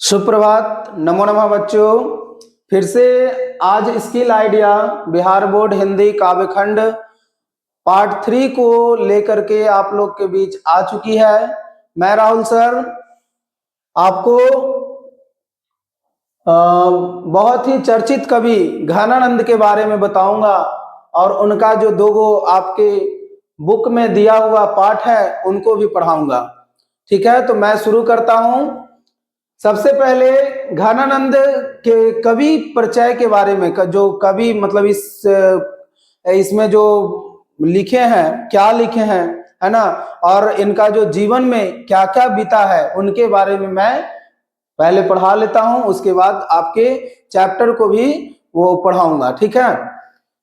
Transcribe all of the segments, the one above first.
सुप्रभात, नमो नमः बच्चों। फिर से आज skill idea Bihar board Hindi काव्यखंड पार्ट 3 को लेकर के आप लोग के बीच आ चुकी है। मैं राहुल सर आपको बहुत ही चर्चित कवि घनानंद के बारे में बताऊंगा और उनका जो दो आपके बुक में दिया हुआ पाठ है उनको भी पढ़ाऊंगा। ठीक है, तो मैं शुरू करता हूं। सबसे पहले घनानंद के कवि परिचय के बारे में, जो कवि मतलब इसमें जो लिखे हैं, क्या लिखे हैं, है ना, और इनका जो जीवन में क्या क्या बीता है उनके बारे में मैं पहले पढ़ा लेता हूं, उसके बाद आपके चैप्टर को भी वो पढ़ाऊंगा। ठीक है,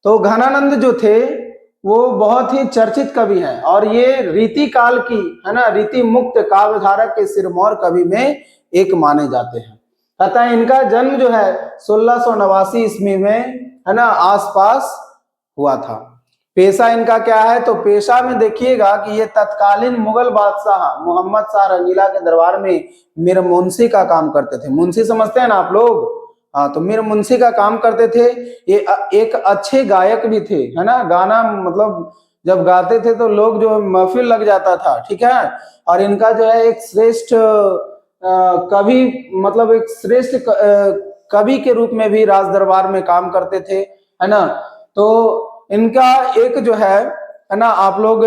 तो घनानंद जो थे वो बहुत ही चर्चित कवि हैं और ये रीति काल की, है ना, रीति मुक्त काव्यधारा के सिरमौर कवि में एक माने जाते हैं। अतः इनका जन्म जो है 1689 ईस्वी में, है ना, आसपास हुआ था। पेशा इनका क्या है, तो पेशा में देखिएगा कि ये तत्कालीन मुगल बादशाह मोहम्मद शाह रंगीला के दरबार में मीर मुंशी का काम करते थे। मुंशी समझते हैं ना आप लोग? हाँ, तो मीर मुंशी का काम करते थे। ये एक अच्छे गायक भी थे, है ना, गाना मतलब जब गाते थे तो लोग जो महफिल लग जाता था। ठीक है, और इनका जो है एक श्रेष्ठ कवि, मतलब एक श्रेष्ठ कवि के रूप में भी राज दरबार में काम करते थे, है ना। तो इनका एक जो है ना, आप लोग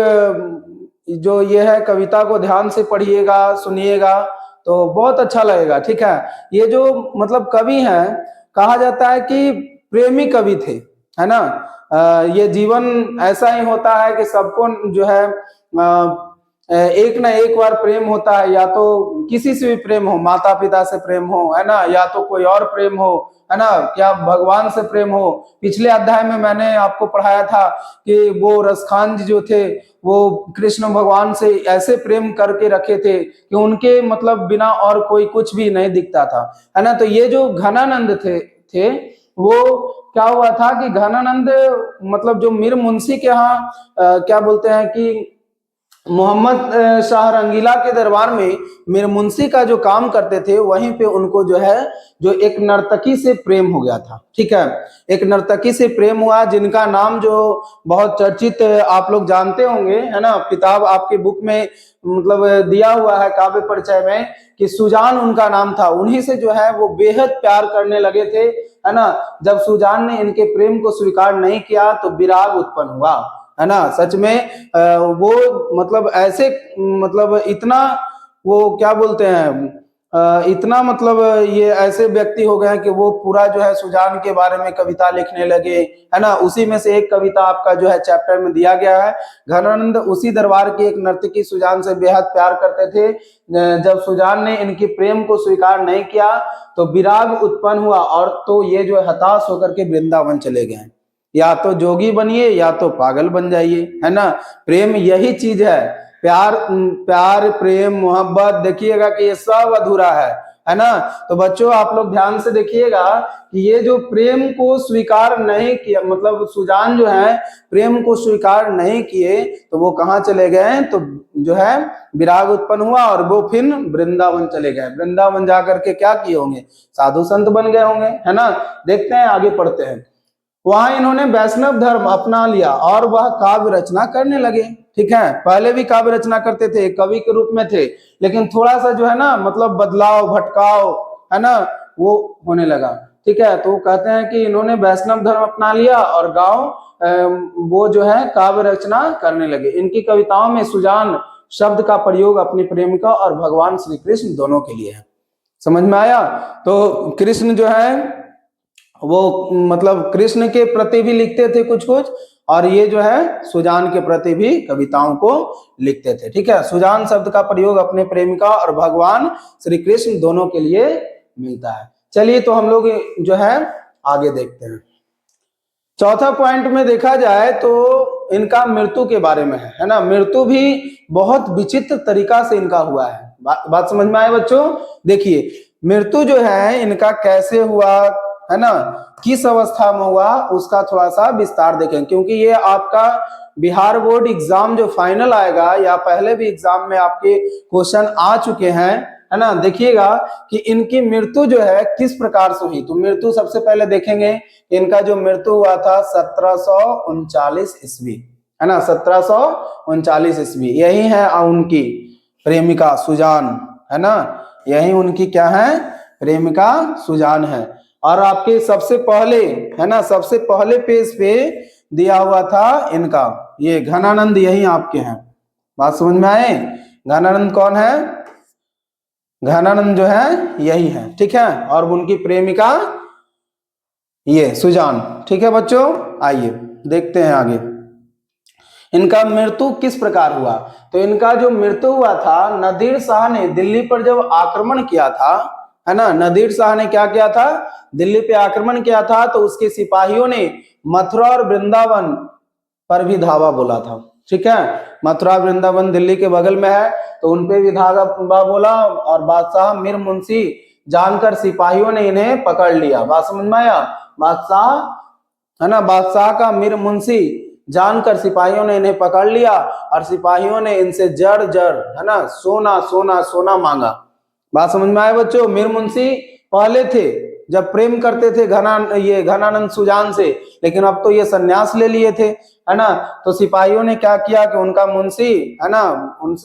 जो ये है कविता को ध्यान से पढ़िएगा, सुनिएगा तो बहुत अच्छा लगेगा। ठीक है, ये जो मतलब कवि हैं, कहा जाता है कि प्रेमी कवि थे, है ना। ये जीवन ऐसा ही होता है कि सबको जो है एक ना एक बार प्रेम होता है, या तो किसी से भी प्रेम हो, माता पिता से प्रेम हो, है ना, या तो कोई और प्रेम हो, है ना, क्या भगवान से प्रेम हो। पिछले अध्याय में मैंने आपको पढ़ाया था कि वो रसखान जी जो थे वो कृष्ण भगवान से ऐसे प्रेम करके रखे थे कि उनके मतलब बिना और कोई कुछ भी नहीं दिखता था, है ना। तो ये जो घनानंद थे वो क्या हुआ था कि घनानंद मतलब जो मीर मुंशी के यहाँ क्या बोलते हैं कि मोहम्मद शाह रंगीला के दरबार में मीर मुंशी का जो काम करते थे, वहीं पे उनको जो है जो एक नर्तकी से प्रेम हो गया था। ठीक है, एक नर्तकी से प्रेम हुआ जिनका नाम जो बहुत चर्चित आप लोग जानते होंगे, है ना, किताब आपके बुक में मतलब दिया हुआ है काव्य परिचय में कि सुजान उनका नाम था। उन्हीं से जो है वो बेहद प्यार करने लगे थे, है ना। जब सुजान ने इनके प्रेम को स्वीकार नहीं किया तो विराग उत्पन्न हुआ, है ना। सच में वो मतलब ऐसे मतलब इतना वो क्या बोलते हैं इतना मतलब ये ऐसे व्यक्ति हो गए कि वो पूरा जो है सुजान के बारे में कविता लिखने लगे, है ना। उसी में से एक कविता आपका जो है चैप्टर में दिया गया है। घनानंद उसी दरबार की एक नर्तकी सुजान से बेहद प्यार करते थे। जब सुजान ने इनकी प्रेम को स्वीकार नहीं किया तो विराग उत्पन्न हुआ और तो ये जो हताश होकर के वृंदावन चले गए। या तो जोगी बनिए या तो पागल बन जाइए, है ना। प्रेम यही चीज है, प्यार प्यार प्रेम मोहब्बत, देखिएगा कि ये सब अधूरा है ना। तो बच्चों आप लोग ध्यान से देखिएगा कि ये जो प्रेम को स्वीकार नहीं किया, मतलब सुजान जो है प्रेम को स्वीकार नहीं किए तो वो कहाँ चले गए, तो जो है विराग उत्पन्न हुआ और वो फिर वृंदावन चले गए। वृंदावन जाकर के क्या किए होंगे, साधु संत बन गए होंगे, है ना। देखते हैं, आगे पढ़ते हैं। वहां इन्होंने वैष्णव धर्म अपना लिया और वह काव्य रचना करने लगे। ठीक है, पहले भी काव्य रचना करते थे, कवि के रूप में थे, लेकिन थोड़ा सा जो है ना मतलब बदलाव भटकाव, है ना, वो होने लगा। ठीक है, तो कहते हैं कि इन्होंने वैष्णव धर्म अपना लिया और गांव वो जो है काव्य रचना करने लगे। इनकी कविताओं में सुजान शब्द का प्रयोग अपनी प्रेमिका और भगवान श्री कृष्ण दोनों के लिए है। समझ में आया? तो कृष्ण जो है वो मतलब कृष्ण के प्रति भी लिखते थे कुछ कुछ, और ये जो है सुजान के प्रति भी कविताओं को लिखते थे। ठीक है, सुजान शब्द का प्रयोग अपने प्रेमिका और भगवान श्री कृष्ण दोनों के लिए मिलता है। चलिए तो हम लोग जो है आगे देखते हैं। चौथा पॉइंट में देखा जाए तो इनका मृत्यु के बारे में है ना। मृत्यु भी बहुत विचित्र तरीका से इनका हुआ है। बात समझ में आए बच्चों? देखिए मृत्यु जो है इनका कैसे हुआ, है ना, किस अवस्था में हुआ, उसका थोड़ा सा विस्तार देखें, क्योंकि ये आपका बिहार बोर्ड एग्जाम जो फाइनल आएगा या पहले भी एग्जाम में आपके क्वेश्चन आ चुके हैं, है ना, देखिएगा कि इनकी मृत्यु जो है किस प्रकार से हुई। तो मृत्यु सबसे पहले देखेंगे, इनका जो मृत्यु हुआ था 1739 ईस्वी, है ना, 1739 ईस्वी। यही है उनकी प्रेमिका सुजान, है ना, यही उनकी क्या है, प्रेमिका सुजान है। और आपके सबसे पहले, है ना, सबसे पहले पेज पे दिया हुआ था इनका ये घनानंद, यही आपके हैं। बात समझ में आए? घनानंद कौन है? घनानंद जो है यही है, ठीक है। और उनकी प्रेमिका ये सुजान, ठीक है बच्चों। आइए देखते हैं आगे इनका मृत्यु किस प्रकार हुआ। तो इनका जो मृत्यु हुआ था, नादिर शाह ने दिल्ली पर जब आक्रमण किया था, है ना, नादिर शाह ने क्या किया था, दिल्ली पे आक्रमण किया था, तो उसके सिपाहियों ने मथुरा और वृंदावन पर भी धावा बोला था, ठीक है। मथुरा वृंदावन दिल्ली के बगल में है, तो उनपे भी धावा बोला। और बादशाह मीर मुंशी जानकर सिपाहियों ने इन्हें पकड़ लिया। बात समझ में आया? बादशाह, है ना, बादशाह का मीर मुंशी जानकर सिपाहियों ने इन्हें पकड़ लिया और सिपाहियों ने इनसे जड़ जड़, है ना, सोना सोना सोना मांगा। बात समझ में आए बच्चों? मीर मुंशी पहले थे जब प्रेम करते थे घनानंद सुजान से, लेकिन अब तो ये सन्यास ले लिए थे, है ना। तो सिपाहियों ने क्या किया कि उनका मुंशी, है ना,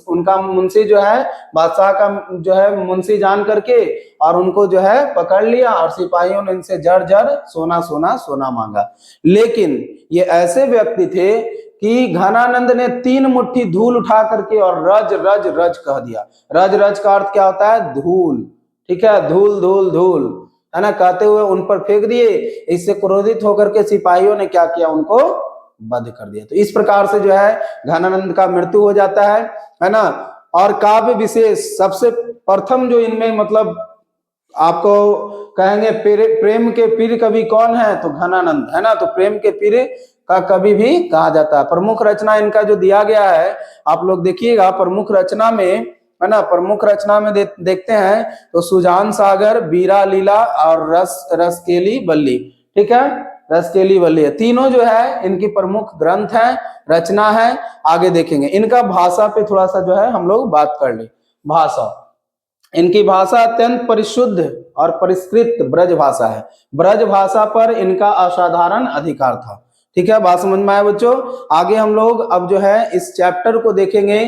उनका मुंशी जो है बादशाह का जो है मुंशी जान करके और उनको जो है पकड़ लिया और सिपाहियों ने इनसे जड़ जड़ सोना सोना सोना मांगा। लेकिन ये ऐसे व्यक्ति थे कि घनानंद ने 3 मुट्ठी धूल उठा करके और रज रज रज कह दिया। रज रज का अर्थ क्या होता है? धूल, ठीक है, धूल धूल धूल, है ना, कहते हुए उन पर फेंक दिए। इससे क्रोधित होकर के सिपाहियों ने क्या किया, उनको वध कर दिया। तो इस प्रकार से जो है घनानंद का मृत्यु हो जाता है ना। और काव्य विशेष सबसे प्रथम जो इनमें मतलब आपको कहेंगे प्रेम के पीर कवि कौन है, तो घनानंद, है ना। तो प्रेम के पीर का कवि भी कहा जाता है। प्रमुख रचना इनका जो दिया गया है, आप लोग देखिएगा प्रमुख रचना में, है ना, प्रमुख रचना में देखते हैं तो सुजान सागर, बीरा लीला और रसकेली बल्ली, ठीक है, रसकेली बल्ली है। तीनों जो है इनकी प्रमुख ग्रंथ है, रचना है। आगे देखेंगे इनका भाषा पे थोड़ा सा जो है हम लोग बात कर ले। भाषा, इनकी भाषा अत्यंत परिशुद्ध और परिष्कृत ब्रज भाषा है। ब्रज भाषा पर इनका असाधारण अधिकार था, ठीक है। बात समझ में आया बच्चों? आगे हम लोग अब जो है इस चैप्टर को देखेंगे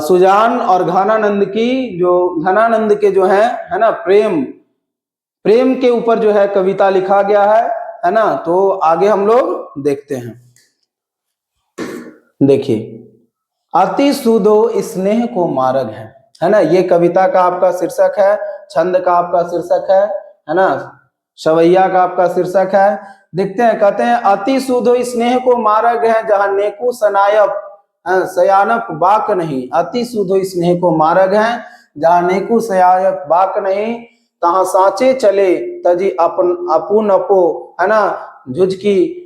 सुजान और घनानंद की, जो घनानंद के जो है ना, प्रेम के ऊपर जो है कविता लिखा गया है ना। तो आगे हम लोग देखते हैं। देखिए, अति सुधो स्नेह को मार्ग है ना, ये कविता का आपका शीर्षक है, छंद का आपका शीर्षक है ना, सवैया का आपका शीर्षक है। देखते हैं, कहते हैं अति सुधो स्नेह को मार्ग है, जहां नेकु सनायप सयानप बाक नहीं। अति सुधो स्नेह को मार्ग है, जहां नेकु सयानप बाक नहीं, तहां साचे चले तजी अपुन अपो, है ना, झुझकी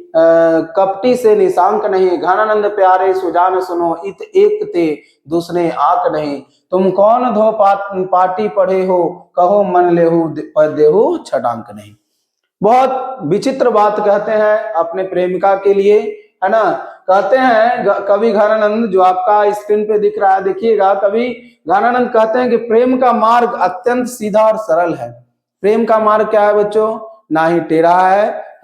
कपटी से निशांक नहीं। घनानंद प्यारे सुजान सुनो, इत एक ते दूसरे आंक नहीं। तुम कौन धो पाटी पढ़े हो, कहो मन लेहु देहु छटांक नहीं। बहुत विचित्र बात कहते हैं अपने प्रेमिका के लिए, है ना। कहते हैं कवि घनानंद, जो आपका स्क्रीन पे दिख रहा है, देखिएगा, कवि घनानंद कहते हैं कि प्रेम का मार्ग अत्यंत सीधा और सरल है। प्रेम का मार्ग क्या है बच्चों? ना ही टेढ़ा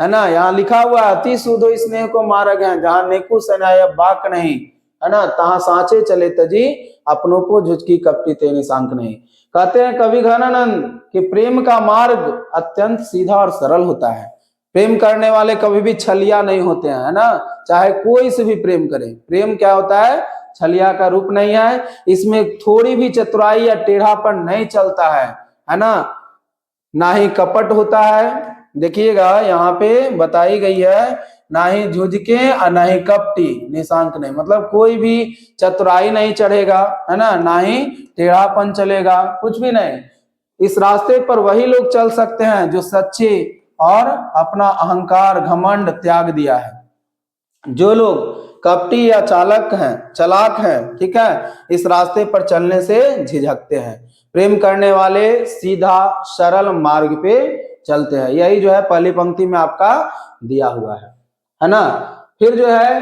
है ना। यहाँ लिखा हुआ है अति सुधो स्नेह को मार्ग है, जहां नेकु सनाय बाक नहीं, है ना, तहां सांचे चले तजी अपनों को झुचकी कपटी ते निशांक नहीं। कहते हैं कवि घनानंद कि प्रेम का मार्ग अत्यंत सीधा और सरल होता है। प्रेम करने वाले कभी भी छलिया नहीं होते हैं, है ना, चाहे कोई से भी प्रेम करे। प्रेम क्या होता है? छलिया का रूप नहीं है। इसमें थोड़ी भी चतुराई या टेढ़ापन नहीं चलता है ना, ना ही कपट होता है। देखिएगा यहाँ पे बताई गई है, ना ही झुझके और ना ही कपटी निशांक नहीं, मतलब कोई भी चतुराई नहीं चढ़ेगा, है ना ही टेढ़ापन चलेगा, कुछ भी नहीं। इस रास्ते पर वही लोग चल सकते हैं जो सच्चे और अपना अहंकार घमंड त्याग दिया है। जो लोग कपटी या चालाक हैं, ठीक है, इस रास्ते पर चलने से झिझकते हैं। प्रेम करने वाले सीधा सरल मार्ग पे चलते हैं। यही जो है पहली पंक्ति में आपका दिया हुआ है ना। फिर जो है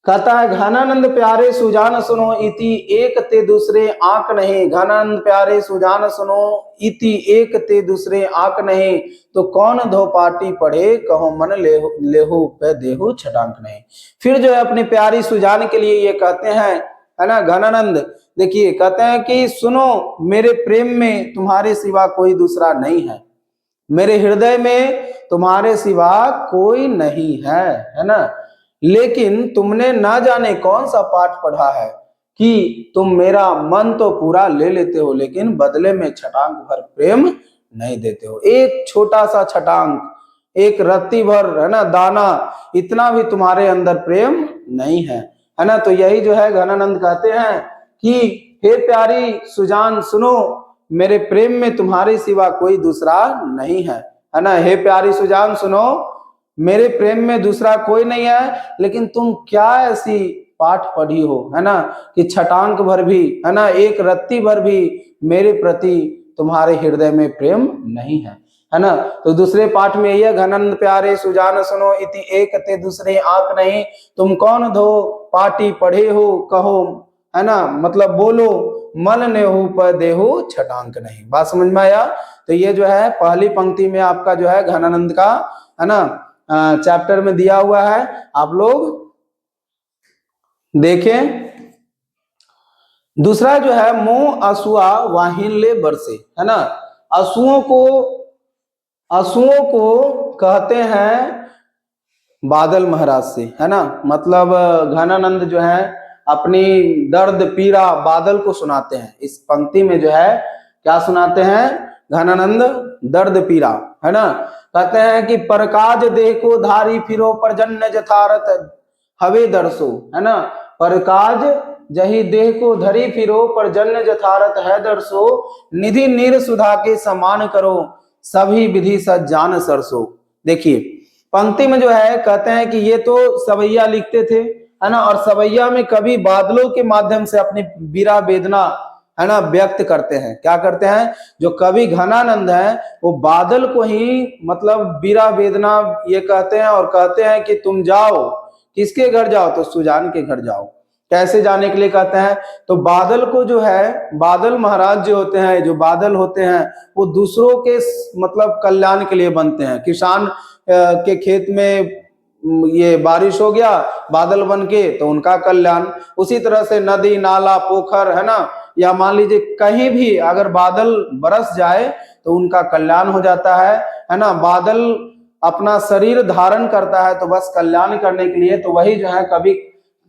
कहता है घनानंद प्यारे सुजान सुनो इति एक ते दूसरे आंक नहीं, घनानंद प्यारे सुजान सुनो इति एक ते दूसरे आंक नहीं, तो कौन धो पाटी पढ़े कहो मन लेहु पे देहु छटांक नहीं। फिर जो है अपनी प्यारी सुजान के लिए ये कहते हैं, है ना घनानंद, देखिए कहते हैं कि सुनो मेरे प्रेम में तुम्हारे सिवा कोई दूसरा नहीं है, मेरे हृदय में तुम्हारे सिवा कोई नहीं है ना, लेकिन तुमने ना जाने कौन सा पाठ पढ़ा है कि तुम मेरा मन तो पूरा ले लेते हो लेकिन बदले में छटांक भर प्रेम नहीं देते हो। एक छोटा सा छटांक, एक रत्ती भर, है ना दाना, इतना भी तुम्हारे अंदर प्रेम नहीं है ना। तो यही जो है घनानंद कहते हैं कि हे प्यारी सुजान सुनो, मेरे प्रेम में तुम्हारे सिवा कोई दूसरा नहीं है ना। हे प्यारी सुजान सुनो, मेरे प्रेम में दूसरा कोई नहीं है, लेकिन तुम क्या ऐसी पाठ पढ़ी हो, है ना, कि छटांक भर भी, है ना, एक रत्ती भर भी मेरे प्रति तुम्हारे हृदय में प्रेम नहीं है ना। तो दूसरे पाठ में यही है, घनंद प्यारे सुजान सुनो इति एक ते दूसरे आंक नहीं, तुम कौन धो पाटी पढ़े हो कहो, है ना, मतलब बोलो मन ने हो पर देहो छटांक नहीं। बात समझ में आया। तो ये जो है पहली पंक्ति में आपका जो है घनानंद का, है ना, चैप्टर में दिया हुआ है, आप लोग देखें। दूसरा जो है मोह असुआ वाहिन ले बरसे, है ना, असुओं को कहते हैं बादल महाराज से, है ना, मतलब घनानंद जो है अपनी दर्द पीड़ा बादल को सुनाते हैं। इस पंक्ति में जो है क्या सुनाते हैं घनानंद, दर्द पीड़ा, है ना। कहते हैं कि परकाज देह को धारी फिरो परजन्य जथारत हवे दर्शो, है ना, परकाज जही देह को धरी फिरो परजन्य जथारत है दर्शो, निधि नीर सुधा के समान करो सभी विधि सज्जान सरसो। देखिए पंक्ति में जो है कहते हैं कि ये तो सवैया लिखते थे, है ना, और सवैया में कभी बादलों के माध्यम से अपनी बीरा वेदना, है ना, व्यक्त करते हैं। क्या करते हैं, जो कवि घनानंद है वो बादल को ही मतलब बीरा वेदना ये कहते हैं, और कहते हैं कि तुम जाओ, किसके घर जाओ, तो सुजान के घर जाओ। कैसे जाने के लिए कहते हैं, तो बादल को जो है, बादल महाराज जो होते हैं, जो बादल होते हैं वो दूसरों के मतलब कल्याण के लिए बनते हैं। किसान के खेत में ये बारिश हो गया बादल बन के, तो उनका कल्याण। उसी तरह से नदी नाला पोखर, है ना, या मान लीजिए कहीं भी अगर बादल बरस जाए तो उनका कल्याण हो जाता है ना। बादल अपना शरीर धारण करता है तो बस कल्याण करने के लिए। तो वही जो है कभी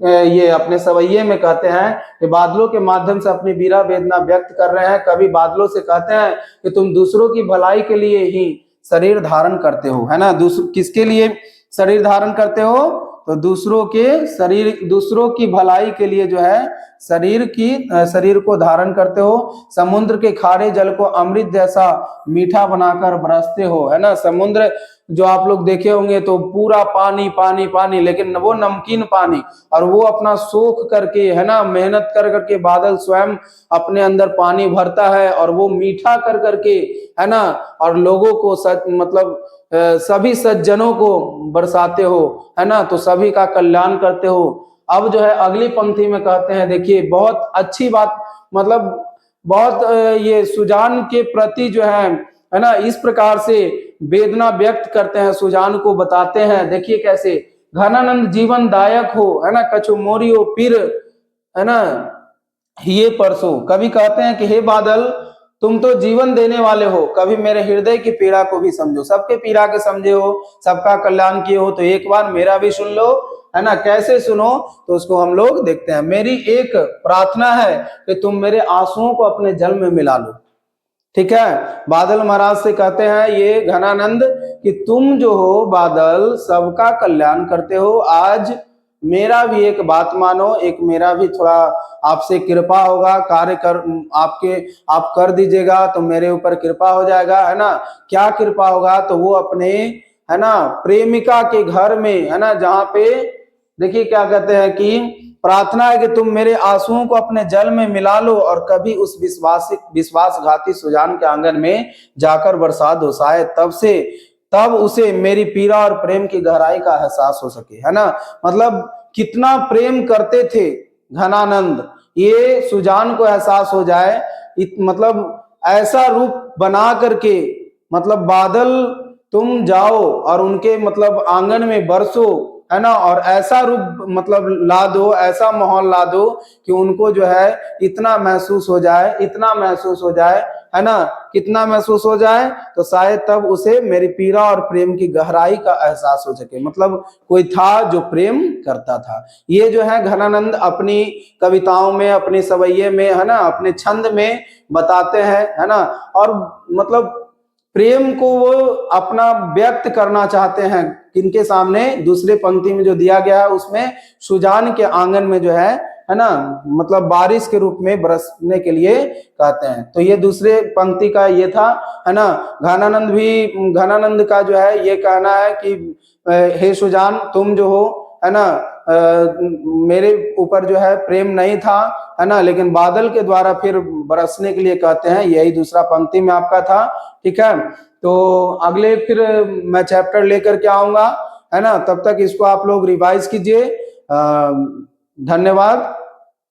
ये अपने सवैये में कहते हैं कि बादलों के माध्यम से अपनी बीरा वेदना व्यक्त कर रहे हैं। कभी बादलों से कहते हैं कि तुम दूसरों की भलाई के लिए ही शरीर धारण करते हो, है ना। किसके लिए शरीर धारण करते हो, तो दूसरों की भलाई के लिए जो है शरीर को धारण करते हो। समुद्र के खारे जल को अमृत जैसा मीठा बनाकर बरसते हो, है ना। समुद्र जो आप लोग देखे होंगे तो पूरा पानी पानी पानी, लेकिन वो नमकीन पानी, और वो अपना सोख करके, है ना, मेहनत कर करके बादल स्वयं अपने अंदर पानी भरता है और वो मीठा कर करके, है ना, और लोगों को मतलब सभी सज्जनों को बरसाते हो, है ना, तो सभी का कल्याण करते हो। अब जो है अगली पंक्ति में कहते हैं, देखिए बहुत अच्छी बात, मतलब बहुत ये सुजान के प्रति जो है ना, इस प्रकार से वेदना व्यक्त करते हैं, सुजान को बताते हैं। देखिए कैसे, घनानंद जीवन दायक हो, है ना, कछु मोरियो पीर, है ना, ये परसों। कभी कहते हैं कि हे बादल तुम तो जीवन देने वाले हो, कभी मेरे हृदय की पीड़ा को भी समझो, सबके पीड़ा के समझे हो, सबका कल्याण किए हो, तो एक बार मेरा भी सुन लो, है ना। कैसे सुनो, तो उसको हम लोग देखते हैं। मेरी एक प्रार्थना है कि तुम मेरे आंसुओं को अपने जल में मिला लो, ठीक है। बादल महाराज से कहते हैं ये घनानंद कि तुम जो हो बादल सबका कल्याण करते हो, आज मेरा भी एक बात मानो, एक मेरा भी थोड़ा आपसे कृपा होगा, कार्य कर आप कर दीजिएगा तो मेरे ऊपर कृपा हो जाएगा, है ना। क्या कृपा होगा, तो वो अपने, है ना, प्रेमिका के घर में, है ना, जहाँ पे देखिए क्या कहते हैं कि प्रार्थना है कि तुम मेरे आंसुओं को अपने जल में मिला लो और कभी उस विश्वासघाती सुजान के आंगन में जाकर बरसा दो, शायद तब उसे मेरी पीड़ा और प्रेम की गहराई का एहसास हो सके, है ना। मतलब कितना प्रेम करते थे घनानंद, ये सुजान को एहसास हो जाए। मतलब ऐसा रूप बना करके, मतलब बादल तुम जाओ और उनके मतलब आंगन में बरसो, है ना, और ऐसा रूप मतलब ला दो, ऐसा माहौल ला दो कि उनको जो है इतना महसूस हो जाए, इतना महसूस हो जाए, है ना, कितना महसूस हो जाए, तो शायद तब उसे मेरी पीड़ा और प्रेम की गहराई का एहसास हो सके। मतलब कोई था जो प्रेम करता था। ये जो है घनानंद अपनी कविताओं में, अपने सवैये में, है ना, अपने छंद में बताते हैं, है ना। और मतलब प्रेम को वो अपना व्यक्त करना चाहते हैं किनके सामने? दूसरे पंक्ति में जो दिया गया है उसमें सुजान के आंगन में जो है ना, मतलब बारिश के रूप में बरसने के लिए कहते हैं। तो ये दूसरे पंक्ति का ये था, है ना। घनानंद का जो है ये कहना है कि हे सुजान, तुम जो हो, है ना, मेरे ऊपर जो है प्रेम नहीं था, है ना, लेकिन बादल के द्वारा फिर बरसने के लिए कहते हैं। यही दूसरा पंक्ति में आपका था, ठीक है। तो अगले फिर मैं चैप्टर लेकर के आऊंगा, है ना। तब तक इसको आप लोग रिवाइज कीजिए। धन्यवाद।